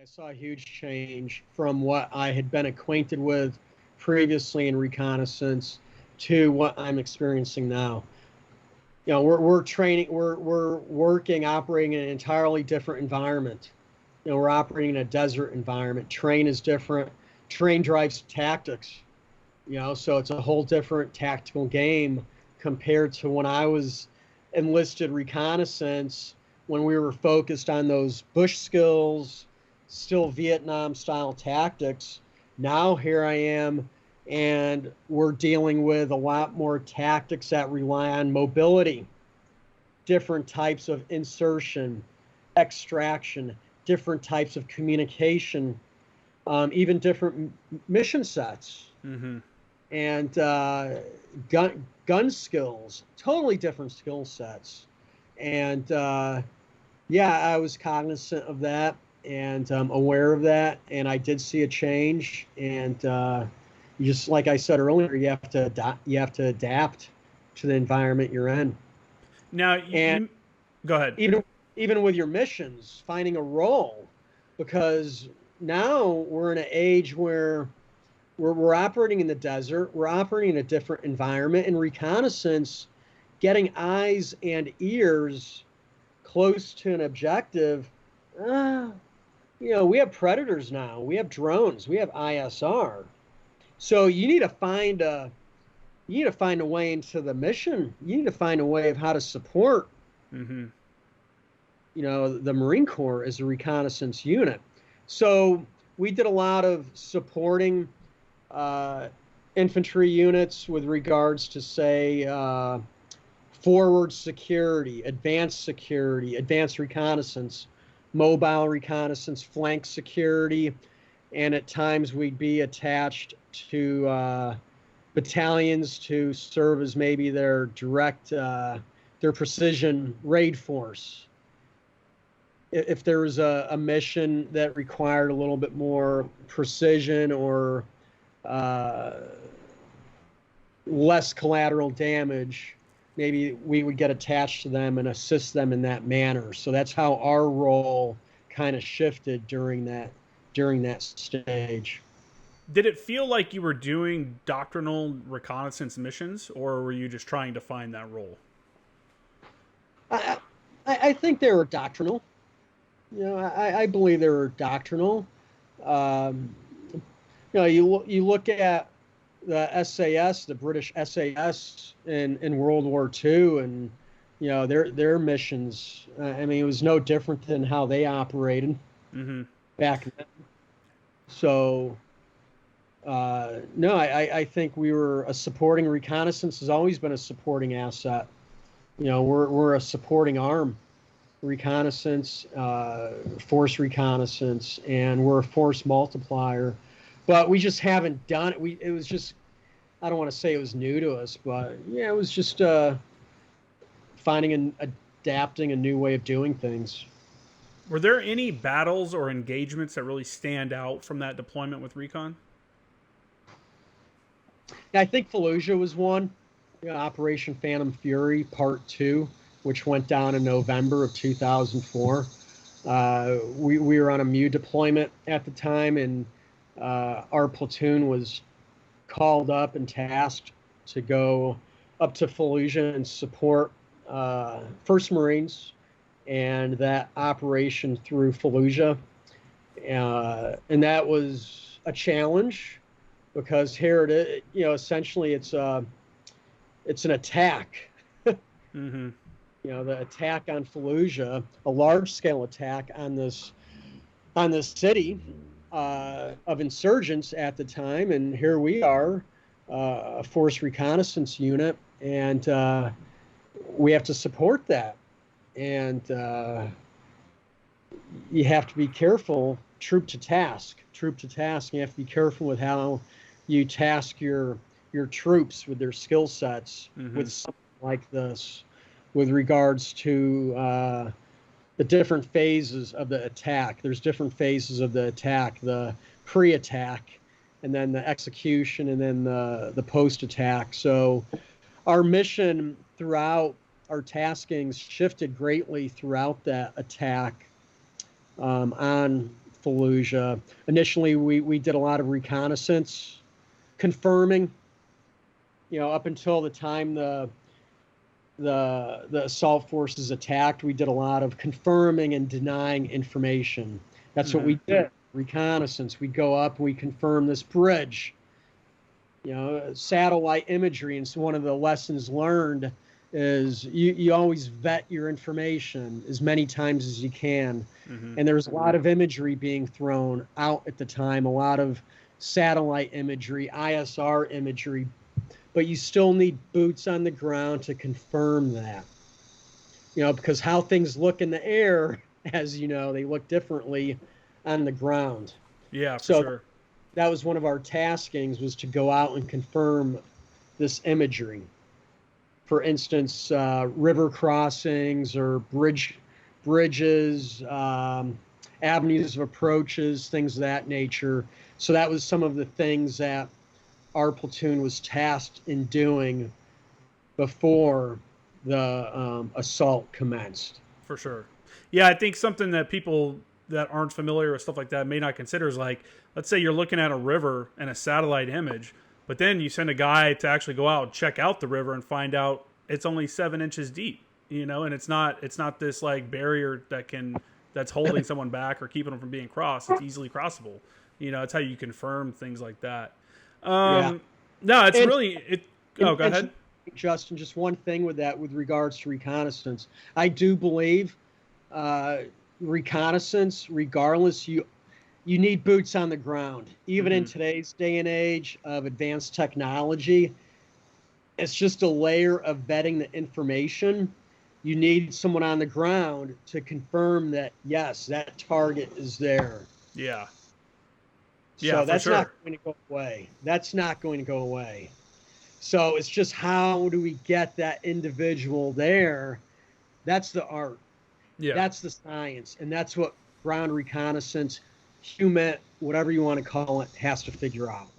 I saw a huge change from what I had been acquainted with previously in reconnaissance to what I'm experiencing now. We're training, we're working, operating in an entirely different environment. We're operating in a desert environment. Terrain is different. Terrain drives tactics. So it's a whole different tactical game compared to when I was enlisted reconnaissance, when we were focused on those bush skills, still Vietnam style tactics. Now here I am, and we're dealing with a lot more tactics that rely on mobility, different types of insertion, extraction, different types of communication, even different mission sets. Mm-hmm. And gun skills, totally different skill sets. And yeah, I was cognizant of that and aware of that, and I did see a change. And just like I said earlier, you have to adapt to the environment you're in. Now, And go ahead. even with your missions, finding a role, because now we're in an age where we're operating in the desert, we're operating in a different environment. In reconnaissance, getting eyes and ears close to an objective, we have predators now, we have drones, we have ISR. So you need to find a way into the mission. You need to find a way of how to support Mm-hmm. the Marine Corps as a reconnaissance unit. So we did a lot of supporting infantry units with regards to, say, forward security, advanced reconnaissance, mobile reconnaissance, flank security, and at times we'd be attached to battalions to serve as maybe their direct, their precision raid force. If there was a mission that required a little bit more precision or less collateral damage, maybe we would get attached to them and assist them in that manner. So that's how our role kind of shifted during that stage. Did it feel like you were doing doctrinal reconnaissance missions, or were you just trying to find that role? I think they were doctrinal. I believe they were doctrinal. You look at the SAS, the British SAS in World War II, and their missions. I mean, it was no different than how they operated back then. So, no, I think we were a supporting. Reconnaissance has always been a supporting asset. We're a supporting arm. Reconnaissance, force reconnaissance, and we're a force multiplier. But we just haven't done it. It was just, I don't want to say it was new to us, but yeah, it was just finding and adapting a new way of doing things. Were there any battles or engagements that really stand out from that deployment with Recon? Yeah, I think Fallujah was one. Operation Phantom Fury Part 2, which went down in November of 2004. We were on a MU deployment at the time, and our platoon was called up and tasked to go up to Fallujah and support 1st Marines and that operation through Fallujah. And that was a challenge because here it is, essentially it's an attack. Mm-hmm. The attack on Fallujah, a large-scale attack on this city of insurgents at the time, and here we are, a force reconnaissance unit, and we have to support that. And you have to be careful, troop to task. You have to be careful with how you task your troops with their skill sets with something like this, with regards to the different phases of the attack. There's different phases of the attack, the pre-attack, and then the execution, and then the post-attack. So our mission throughout our taskings shifted greatly throughout that attack on Fallujah. Initially, we did a lot of reconnaissance, confirming. Up until the time the assault forces attacked, we did a lot of confirming and denying information. That's what we did. Reconnaissance. We go up, we confirm this bridge. Satellite imagery. And so one of the lessons learned is you always vet your information as many times as you can. And there was a lot of imagery being thrown out at the time, a lot of satellite imagery, ISR imagery, but you still need boots on the ground to confirm that. Because how things look in the air, as you know, they look differently on the ground. Yeah, for sure. That was one of our taskings, was to go out and confirm this imagery. For instance, river crossings or bridges, avenues of approaches, things of that nature. So that was some of the things that our platoon was tasked in doing before the assault commenced. For sure. Yeah, I think something that people that aren't familiar with stuff like that may not consider is, like, let's say you're looking at a river and a satellite image, but then you send a guy to actually go out and check out the river and find out it's only 7 inches deep, and it's not this like barrier that's holding someone back or keeping them from being crossed. It's easily crossable. It's how you confirm things like that. No, it's go ahead. Justin, just one thing with that, with regards to reconnaissance. I do believe reconnaissance, regardless, you need boots on the ground. Even in today's day and age of advanced technology, it's just a layer of vetting the information. You need someone on the ground to confirm that, yes, that target is there. Yeah. So that's not going to go away. That's not going to go away. So it's just, how do we get that individual there? That's the art. Yeah. That's the science. And that's what ground reconnaissance, human, whatever you want to call it, has to figure out.